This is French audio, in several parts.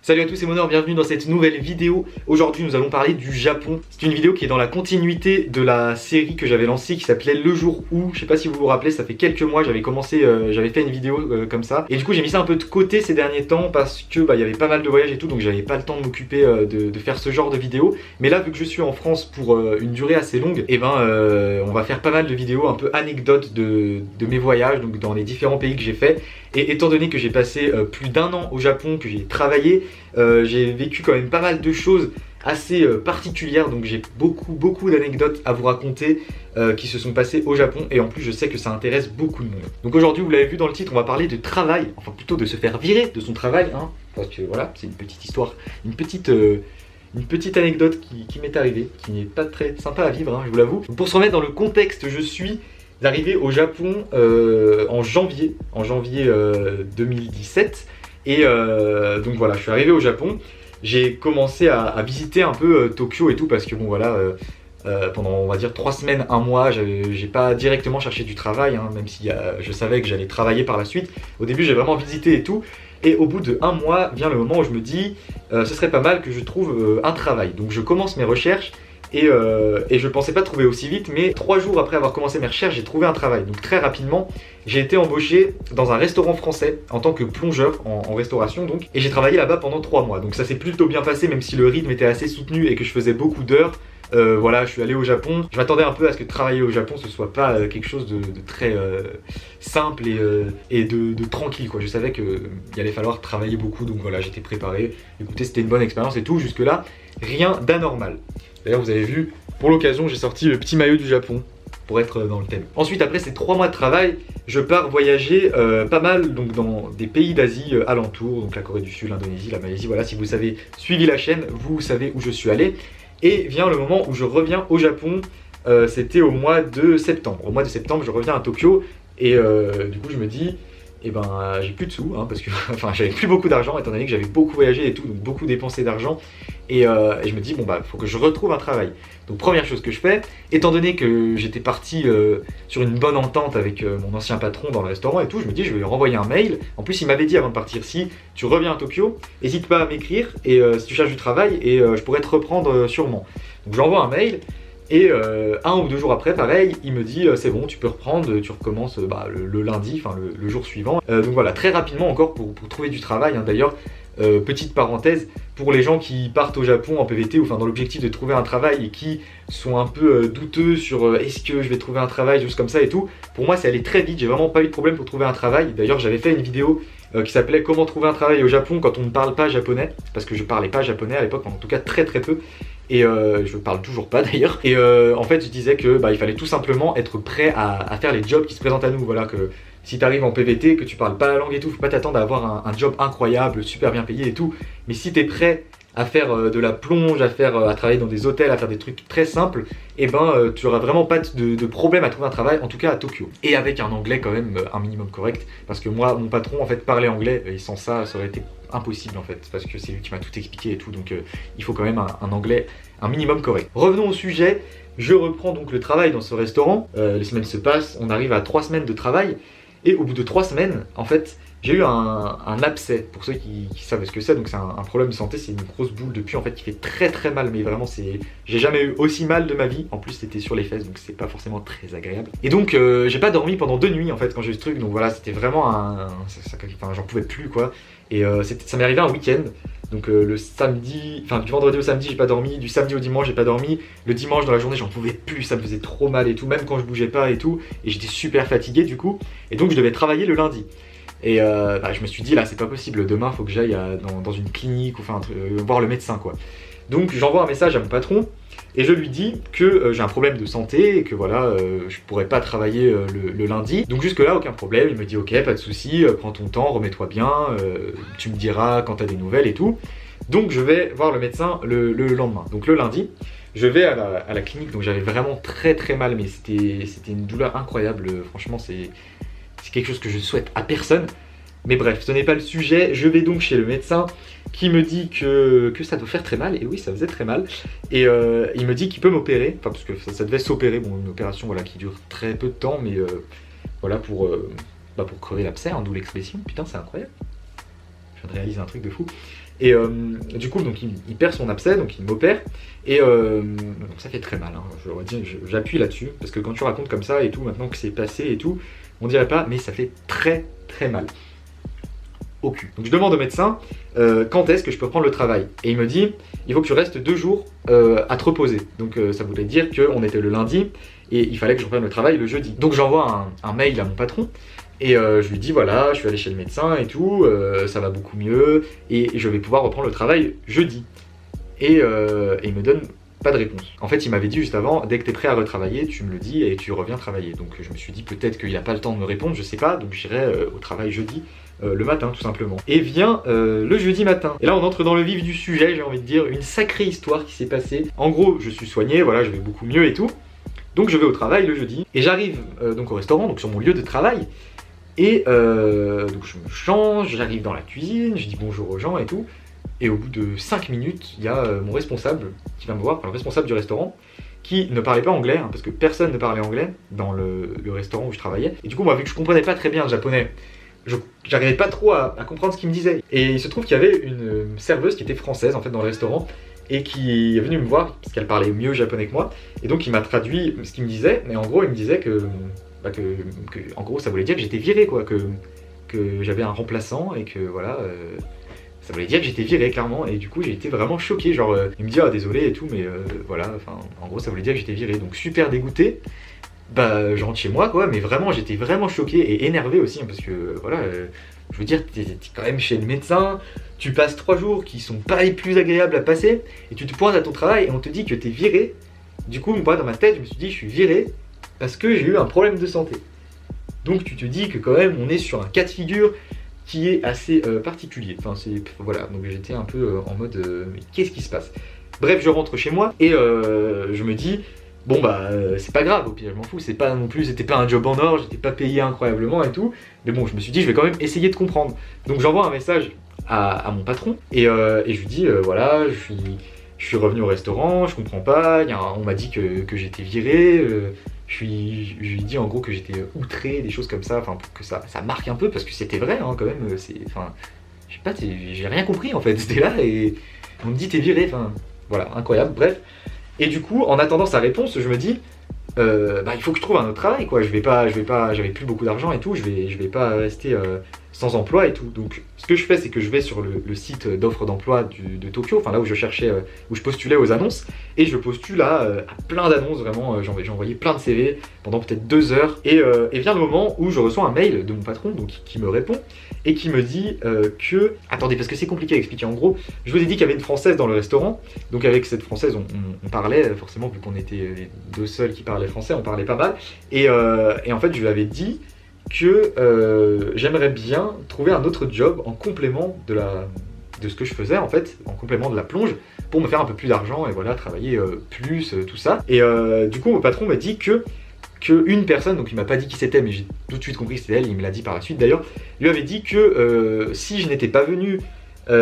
Salut à tous, c'est Monor, bienvenue dans cette nouvelle vidéo. Aujourd'hui nous allons parler du Japon. C'est une vidéo qui est dans la continuité de la série que j'avais lancée qui s'appelait Le Jour Où. Je sais pas si vous vous rappelez, ça fait quelques mois, j'avais fait une vidéo comme ça. Et du coup j'ai mis ça un peu de côté ces derniers temps parce que il y avait pas mal de voyages et tout, donc j'avais pas le temps de m'occuper de faire ce genre de vidéo. Mais là vu que je suis en France pour une durée assez longue, on va faire pas mal de vidéos un peu anecdotes de mes voyages, donc dans les différents pays que j'ai fait. Et étant donné que j'ai passé plus d'un an au Japon, que j'ai travaillé, j'ai vécu quand même pas mal de choses assez particulières, donc j'ai beaucoup d'anecdotes à vous raconter qui se sont passées au Japon, et en plus je sais que ça intéresse beaucoup de monde. Donc aujourd'hui, vous l'avez vu dans le titre, on va parler de travail, enfin plutôt de se faire virer de son travail, hein, parce que voilà, c'est une petite histoire, une petite anecdote qui m'est arrivée, qui n'est pas très sympa à vivre, hein, je vous l'avoue. Pour se remettre dans le contexte, je suis arrivé au Japon en janvier 2017. Et donc voilà, je suis arrivé au Japon, j'ai commencé à visiter un peu Tokyo et tout, parce que bon voilà, pendant on va dire 3 semaines, 1 mois, j'ai pas directement cherché du travail, hein, même si je savais que j'allais travailler par la suite. Au début j'ai vraiment visité et tout, et au bout de 1 mois vient le moment où je me dis ce serait pas mal que je trouve un travail. Donc je commence mes recherches. Et je pensais pas trouver aussi vite, mais 3 jours après avoir commencé mes recherches, j'ai trouvé un travail. Donc très rapidement, j'ai été embauché dans un restaurant français en tant que plongeur en restauration donc. Et j'ai travaillé là-bas pendant 3 mois. Donc ça s'est plutôt bien passé, même si le rythme était assez soutenu et que je faisais beaucoup d'heures. Voilà, je suis allé au Japon. Je m'attendais un peu à ce que travailler au Japon ce soit pas quelque chose de très simple et de tranquille quoi. Je savais qu'il allait falloir travailler beaucoup, donc voilà, j'étais préparé. Écoutez, c'était une bonne expérience et tout, jusque là, rien d'anormal. D'ailleurs vous avez vu, pour l'occasion j'ai sorti le petit maillot du Japon pour être dans le thème. Ensuite, après ces 3 mois de travail, je pars voyager pas mal donc dans des pays d'Asie alentours, donc la Corée du Sud, l'Indonésie, la Malaisie. Voilà, si vous avez suivi la chaîne, vous savez où je suis allé. Et vient le moment où je reviens au Japon, c'était au mois de septembre. Au mois de septembre, je reviens à Tokyo et du coup je me dis, j'ai plus de sous, hein, parce que enfin, j'avais plus beaucoup d'argent étant donné que j'avais beaucoup voyagé et tout, donc beaucoup dépensé d'argent. Et je me dis, faut que je retrouve un travail. Donc première chose que je fais, étant donné que j'étais parti sur une bonne entente avec mon ancien patron dans le restaurant et tout, je me dis, je vais lui renvoyer un mail. En plus, il m'avait dit avant de partir, si tu reviens à Tokyo, n'hésite pas à m'écrire, et si tu cherches du travail, et je pourrais te reprendre sûrement. Donc j'envoie un mail. Et 1 ou 2 jours après, pareil, il me dit c'est bon, tu peux reprendre, tu recommences le lundi, enfin le jour suivant. Donc voilà, très rapidement encore pour trouver du travail, hein. D'ailleurs, petite parenthèse, pour les gens qui partent au Japon en PVT, ou enfin dans l'objectif de trouver un travail et qui sont un peu douteux sur est-ce que je vais trouver un travail, juste comme ça et tout, pour moi c'est allé très vite, j'ai vraiment pas eu de problème pour trouver un travail. D'ailleurs j'avais fait une vidéo qui s'appelait comment trouver un travail au Japon quand on ne parle pas japonais, parce que je parlais pas japonais à l'époque, en tout cas très peu. Et je parle toujours pas d'ailleurs. Et en fait je disais que il fallait tout simplement être prêt à faire les jobs qui se présentent à nous. Voilà, que si tu arrives en PVT, que tu parles pas la langue et tout, faut pas t'attendre à avoir un job incroyable, super bien payé et tout. Mais si tu es prêt à faire de la plonge, à travailler dans des hôtels, à faire des trucs très simples, tu auras vraiment pas de problème à trouver un travail, en tout cas à Tokyo. Et avec un anglais quand même un minimum correct, parce que moi, mon patron en fait parlait anglais, et sans ça, ça aurait été impossible en fait, parce que c'est lui qui m'a tout expliqué et tout, donc il faut quand même un anglais un minimum correct. Revenons au sujet, je reprends donc le travail dans ce restaurant, les semaines se passent, on arrive à 3 semaines de travail, et au bout de 3 semaines, en fait, j'ai eu un abcès, pour ceux qui savent ce que c'est, donc c'est un problème de santé, c'est une grosse boule de pus en fait qui fait très mal, mais vraiment j'ai jamais eu aussi mal de ma vie, en plus c'était sur les fesses, donc c'est pas forcément très agréable. Et donc j'ai pas dormi pendant 2 nuits en fait quand j'ai eu ce truc, donc voilà, c'était vraiment j'en pouvais plus quoi, et ça m'est arrivé un week-end. Donc le samedi, enfin du vendredi au samedi j'ai pas dormi, du samedi au dimanche j'ai pas dormi, le dimanche dans la journée j'en pouvais plus, ça me faisait trop mal et tout, même quand je bougeais pas et tout, et j'étais super fatigué du coup, et donc je devais travailler le lundi. Et je me suis dit là c'est pas possible, demain faut que j'aille dans une clinique ou voir le médecin quoi. Donc j'envoie un message à mon patron et je lui dis que j'ai un problème de santé et que voilà je pourrais pas travailler le lundi. Donc jusque là aucun problème, il me dit ok pas de souci, prends ton temps, remets-toi bien, tu me diras quand t'as des nouvelles et tout. Donc je vais voir le médecin le lendemain, donc le lundi. Je vais à la clinique, donc j'avais vraiment très mal, mais c'était une douleur incroyable, franchement c'est quelque chose que je souhaite à personne. Mais bref, ce n'est pas le sujet. Je vais donc chez le médecin qui me dit que ça doit faire très mal. Et oui, ça faisait très mal. Et il me dit qu'il peut m'opérer. Enfin, parce que ça devait s'opérer. Bon, une opération voilà, qui dure très peu de temps. Mais voilà, pour crever l'abcès, hein, d'où l'expression. Putain, c'est incroyable. Je viens de réaliser un truc de fou. Et du coup, donc il perd son abcès, donc il m'opère. Et donc ça fait très mal, hein. J'appuie là-dessus, parce que quand tu racontes comme ça et tout, maintenant que c'est passé et tout, on dirait pas, mais ça fait très très mal au cul. Donc je demande au médecin quand est-ce que je peux reprendre le travail. Et il me dit, il faut que tu restes 2 jours à te reposer. Donc ça voulait dire qu'on était le lundi et il fallait que je reprenne le travail le jeudi. Donc j'envoie un mail à mon patron et je lui dis voilà, je suis allé chez le médecin et tout, ça va beaucoup mieux et je vais pouvoir reprendre le travail jeudi. Et il me donne pas de réponse. En fait, il m'avait dit juste avant, dès que tu es prêt à retravailler, tu me le dis et tu reviens travailler. Donc je me suis dit peut-être qu'il n'a pas le temps de me répondre, je sais pas, donc j'irai au travail jeudi. Le matin tout simplement. Et vient le jeudi matin. Et là on entre dans le vif du sujet, j'ai envie de dire, une sacrée histoire qui s'est passée. En gros, je suis soigné, voilà, je vais beaucoup mieux et tout. Donc je vais au travail le jeudi. Et j'arrive donc au restaurant, donc sur mon lieu de travail. Et donc je me change, j'arrive dans la cuisine, je dis bonjour aux gens et tout. Et au bout de 5 minutes, il y a mon responsable qui va me voir, enfin, le responsable du restaurant, qui ne parlait pas anglais, hein, parce que personne ne parlait anglais dans le restaurant où je travaillais. Et du coup, moi, vu que je comprenais pas très bien le japonais, j'arrivais pas trop à comprendre ce qu'il me disait. Et il se trouve qu'il y avait une serveuse qui était française, en fait, dans le restaurant, et qui est venue me voir, parce qu'elle parlait mieux japonais que moi. Et donc, il m'a traduit ce qu'il me disait, mais en gros, il me disait en gros, ça voulait dire que j'étais viré, quoi, que j'avais un remplaçant, et que, voilà... ça voulait dire que j'étais viré clairement et du coup j'ai été vraiment choqué, genre il me dit ah désolé et tout mais voilà, enfin en gros ça voulait dire que j'étais viré, donc super dégoûté. Bah je rentre chez moi quoi, mais vraiment j'étais vraiment choqué et énervé aussi hein, parce que voilà, je veux dire t'es quand même chez le médecin, tu passes 3 jours qui sont pas les plus agréables à passer et tu te pointes à ton travail et on te dit que t'es viré. Du coup moi dans ma tête je me suis dit je suis viré parce que j'ai eu un problème de santé. Donc tu te dis que quand même on est sur un cas de figure qui est assez particulier. Enfin, voilà, donc j'étais un peu en mode mais qu'est-ce qui se passe? Bref, je rentre chez moi et je me dis bon bah c'est pas grave, au pire je m'en fous, c'est pas non plus, c'était pas un job en or, j'étais pas payé incroyablement et tout, mais bon je me suis dit je vais quand même essayer de comprendre. Donc j'envoie un message à mon patron et je lui dis voilà, je suis revenu au restaurant, je comprends pas, on m'a dit que j'étais viré. Je lui dis en gros que j'étais outré, des choses comme ça, enfin pour que ça marque un peu parce que c'était vrai hein, quand même, enfin je sais pas, j'ai rien compris en fait, c'était là et on me dit t'es viré, enfin voilà, incroyable, bref. Et du coup en attendant sa réponse je me dis bah il faut que je trouve un autre travail quoi, j'avais plus beaucoup d'argent et tout, je vais pas rester sans emploi et tout. Donc ce que je fais c'est que je vais sur le site d'offres d'emploi de Tokyo, enfin là où je cherchais, où je postulais aux annonces, et je postule à plein d'annonces, vraiment j'ai envoyé plein de CV pendant peut-être 2 heures, et vient le moment où je reçois un mail de mon patron donc, qui me répond et qui me dit que... Attendez parce que c'est compliqué à expliquer, en gros je vous ai dit qu'il y avait une française dans le restaurant, donc avec cette française on parlait forcément vu qu'on était les 2 seuls qui parlaient français, on parlait pas mal, et en fait je lui avais dit que j'aimerais bien trouver un autre job en complément de ce que je faisais en fait, en complément de la plonge, pour me faire un peu plus d'argent et voilà, travailler plus, tout ça. Et du coup mon patron m'a dit que une personne, donc il m'a pas dit qui c'était mais j'ai tout de suite compris que c'était elle, il me l'a dit par la suite d'ailleurs, lui avait dit que si je n'étais pas venu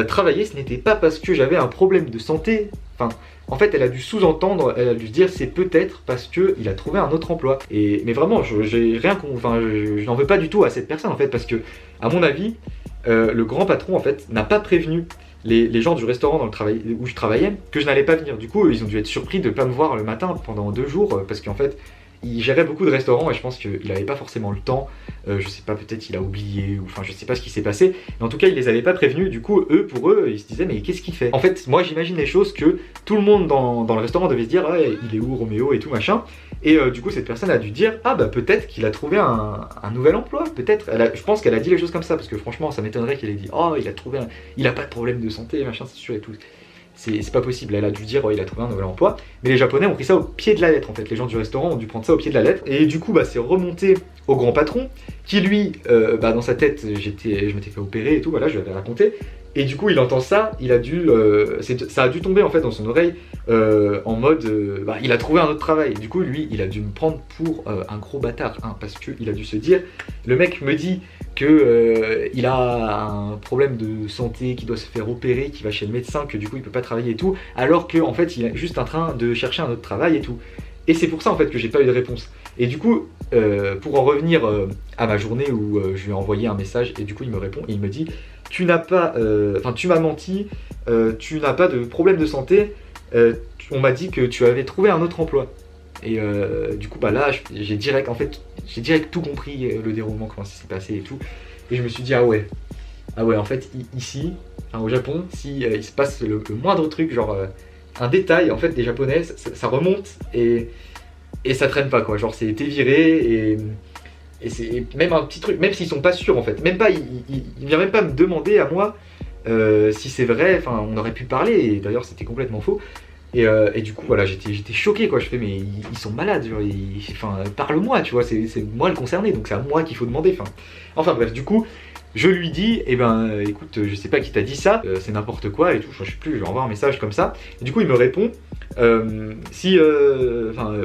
travailler, ce n'était pas parce que j'avais un problème de santé, enfin en fait elle a dû sous-entendre, elle a dû se dire c'est peut-être parce qu'il a trouvé un autre emploi. Mais vraiment je n'en veux pas du tout à cette personne en fait, parce que à mon avis le grand patron en fait n'a pas prévenu les gens du restaurant où je travaillais que je n'allais pas venir. Du coup ils ont dû être surpris de ne pas me voir le matin pendant 2 jours parce qu'en fait il gérait beaucoup de restaurants et je pense qu'il n'avait pas forcément le temps, je sais pas, peut-être il a oublié, ou enfin je sais pas ce qui s'est passé, mais en tout cas il les avait pas prévenus, du coup pour eux, ils se disaient mais qu'est-ce qu'il fait? En fait moi j'imagine les choses que tout le monde dans le restaurant devait se dire ah il est où Roméo et tout machin, et du coup cette personne a dû dire ah bah peut-être qu'il a trouvé un nouvel emploi, peut-être, je pense qu'elle a dit les choses comme ça, parce que franchement ça m'étonnerait qu'elle ait dit oh il a pas de problème de santé machin c'est sûr et tout. C'est pas possible, elle a dû dire oh, il a trouvé un nouvel emploi. Mais les japonais ont pris ça au pied de la lettre en fait, les gens du restaurant ont dû prendre ça au pied de la lettre. Et du coup bah, c'est remonté au grand patron qui lui, dans sa tête, je m'étais fait opérer et tout, voilà, je lui avais raconté. Et du coup il entend ça, ça a dû tomber en fait dans son oreille en mode il a trouvé un autre travail. Et du coup lui il a dû me prendre pour un gros bâtard hein, parce qu'il a dû se dire le mec me dit que il a un problème de santé, qui doit se faire opérer, qui va chez le médecin, que du coup il peut pas travailler et tout, alors que en fait il est juste en train de chercher un autre travail et tout. Et c'est pour ça en fait que j'ai pas eu de réponse. Et du coup pour en revenir à ma journée où je lui ai envoyé un message et du coup il me répond et il me dit tu n'as pas, enfin tu m'as menti, tu n'as pas de problème de santé, on m'a dit que tu avais trouvé un autre emploi. Et du coup bah là j'ai direct tout compris, le déroulement, comment ça s'est passé et tout. Et je me suis dit ah ouais en fait ici, enfin, au Japon, si il se passe le moindre truc, genre un détail, en fait les Japonais ça remonte et ça traîne pas quoi, genre t'es viré et c'est même un petit truc, même s'ils sont pas sûrs en fait, même pas, il vient même pas me demander à moi si c'est vrai, enfin on aurait pu parler, et d'ailleurs c'était complètement faux. Et du coup voilà, j'étais choqué quoi, je fais mais ils sont malades, genre, enfin parle-moi, tu vois, c'est moi le concerné, donc c'est à moi qu'il faut demander, enfin bref, du coup je lui dis, eh ben écoute, je sais pas qui t'a dit ça, c'est n'importe quoi et tout, je sais plus, je lui envoie un message comme ça, et du coup il me répond,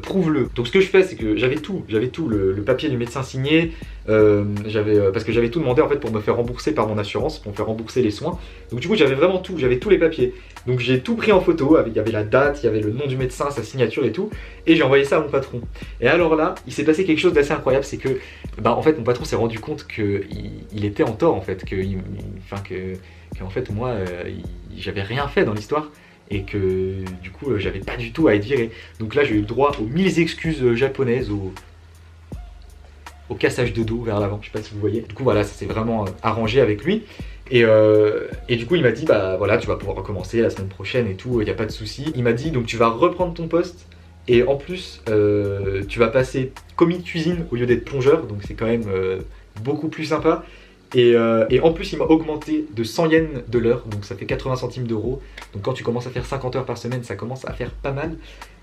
prouve-le. Donc ce que je fais, c'est que j'avais tout, le papier du médecin signé, parce que j'avais tout demandé en fait pour me faire rembourser par mon assurance, pour me faire rembourser les soins. Donc du coup j'avais vraiment tout, j'avais tous les papiers. Donc j'ai tout pris en photo, il y avait la date, il y avait le nom du médecin, sa signature et tout, et j'ai envoyé ça à mon patron. Et alors là, il s'est passé quelque chose d'assez incroyable, c'est que, en fait mon patron s'est rendu compte qu'il était en tort en fait, que en fait moi, j'avais rien fait dans l'histoire. Et que du coup j'avais pas du tout à être viré. Donc là j'ai eu le droit aux 1000 excuses japonaises, au cassage de dos vers l'avant, je sais pas si vous voyez. Du coup voilà, ça s'est vraiment arrangé avec lui. Et du coup il m'a dit bah voilà, tu vas pouvoir recommencer la semaine prochaine et tout, il n'y a pas de souci. Il m'a dit donc tu vas reprendre ton poste et en plus tu vas passer commis de cuisine au lieu d'être plongeur, donc c'est quand même beaucoup plus sympa. Et en plus il m'a augmenté de 100 yens de l'heure, donc ça fait 80 centimes d'euros. Donc quand tu commences à faire 50 heures par semaine, ça commence à faire pas mal.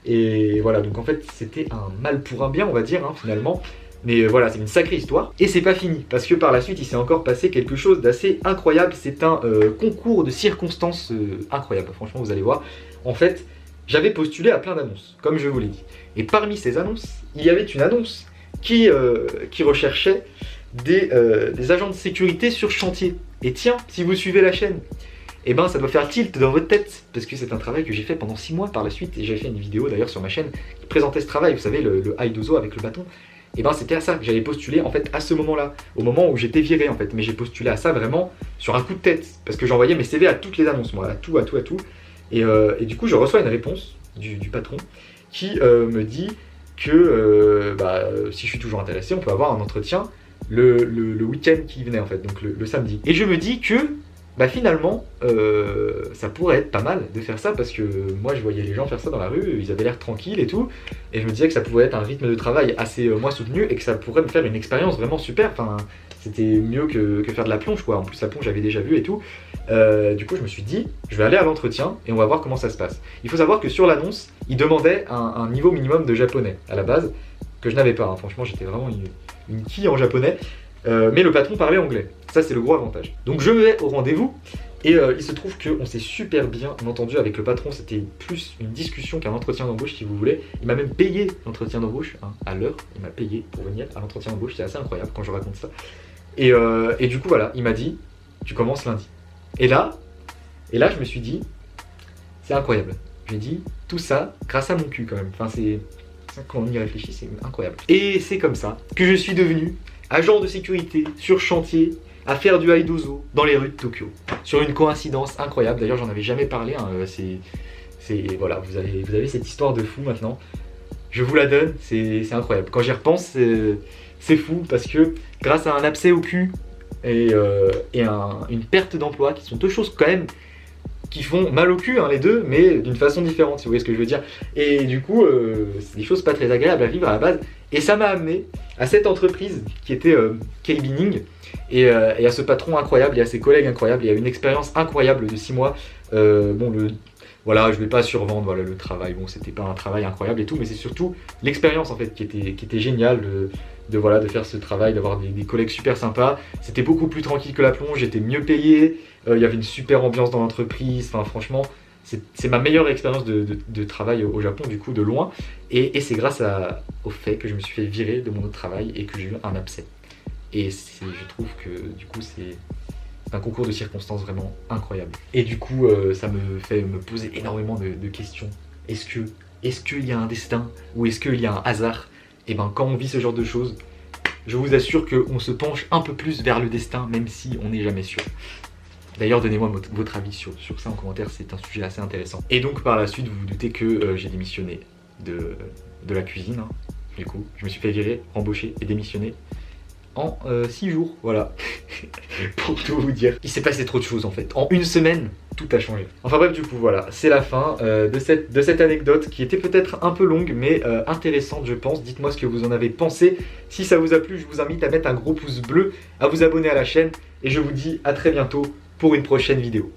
Et voilà, donc en fait c'était un mal pour un bien on va dire finalement. Mais voilà, c'est une sacrée histoire. Et c'est pas fini, parce que par la suite il s'est encore passé quelque chose d'assez incroyable. C'est un concours de circonstances incroyable, franchement vous allez voir. En fait, j'avais postulé à plein d'annonces, comme je vous l'ai dit. Et parmi ces annonces, il y avait une annonce qui recherchait des agents de sécurité sur chantier. Et tiens, si vous suivez la chaîne, et ça doit faire tilt dans votre tête, parce que c'est un travail que j'ai fait pendant 6 mois par la suite, et j'avais fait une vidéo d'ailleurs sur ma chaîne qui présentait ce travail, vous savez, le Aidozo avec le bâton. Et c'était à ça que j'avais postulé en fait à ce moment-là, au moment où j'étais viré en fait, mais j'ai postulé à ça vraiment sur un coup de tête, parce que j'envoyais mes CV à toutes les annonces, moi, à tout. Et du coup je reçois une réponse du patron qui me dit que si je suis toujours intéressé, on peut avoir un entretien le week-end qui venait en fait, donc le samedi. Et je me dis que finalement ça pourrait être pas mal de faire ça, parce que moi je voyais les gens faire ça dans la rue, ils avaient l'air tranquilles et tout, et je me disais que ça pouvait être un rythme de travail assez moins soutenu et que ça pourrait me faire une expérience vraiment super, c'était mieux que faire de la plonge quoi, en plus la plonge j'avais déjà vu et tout. Du coup je me suis dit, je vais aller à l'entretien et on va voir comment ça se passe. Il faut savoir que sur l'annonce, ils demandaient un niveau minimum de japonais à la base, que je n'avais pas, franchement j'étais vraiment une quille en japonais, mais le patron parlait anglais, ça c'est le gros avantage. Donc je vais au rendez-vous et il se trouve qu'on s'est super bien entendu avec le patron, c'était plus une discussion qu'un entretien d'embauche si vous voulez. Il m'a même payé l'entretien d'embauche, à l'heure, il m'a payé pour venir à l'entretien d'embauche, c'est assez incroyable quand je raconte ça. Et du coup voilà, il m'a dit, tu commences lundi. Et là je me suis dit, c'est incroyable. J'ai dit, tout ça grâce à mon cul quand même, quand on y réfléchit, c'est incroyable. Et c'est comme ça que je suis devenu agent de sécurité sur chantier à faire du Aidozo dans les rues de Tokyo. Sur une coïncidence incroyable, d'ailleurs j'en avais jamais parlé, voilà, vous avez cette histoire de fou maintenant. Je vous la donne, c'est incroyable. Quand j'y repense, c'est fou parce que grâce à un abcès au cul et une perte d'emploi, qui sont deux choses quand même qui font mal au cul, les deux, mais d'une façon différente, si vous voyez ce que je veux dire. Et du coup, c'est des choses pas très agréables à vivre à la base. Et ça m'a amené à cette entreprise qui était K-Bining, et à ce patron incroyable, et à ses collègues incroyables, et à une expérience incroyable de 6 mois. Voilà, je vais pas survendre voilà, le travail, c'était pas un travail incroyable et tout, mais c'est surtout l'expérience en fait qui était géniale de faire ce travail, d'avoir des collègues super sympas. C'était beaucoup plus tranquille que la plonge, j'étais mieux payé, il y avait une super ambiance dans l'entreprise, franchement, c'est ma meilleure expérience de travail au Japon, du coup, de loin, et c'est grâce au fait que je me suis fait virer de mon autre travail et que j'ai eu un abcès. Et je trouve que du coup c'est un concours de circonstances vraiment incroyable. Et du coup ça me fait me poser énormément de questions. Est-ce qu'il y a un destin ou est-ce qu'il y a un hasard? Et quand on vit ce genre de choses, je vous assure qu'on se penche un peu plus vers le destin, même si on n'est jamais sûr. D'ailleurs, donnez-moi votre avis sur ça en commentaire, c'est un sujet assez intéressant. Et donc par la suite, vous vous doutez que j'ai démissionné de la cuisine. Hein. Du coup, je me suis fait virer, embaucher et démissionner en 6 jours, voilà. Pour tout vous dire. Il s'est passé trop de choses en fait. En une semaine, tout a changé. Enfin bref, du coup, voilà, c'est la fin de cette anecdote qui était peut-être un peu longue, mais intéressante, je pense. Dites-moi ce que vous en avez pensé. Si ça vous a plu, je vous invite à mettre un gros pouce bleu, à vous abonner à la chaîne, et je vous dis à très bientôt pour une prochaine vidéo.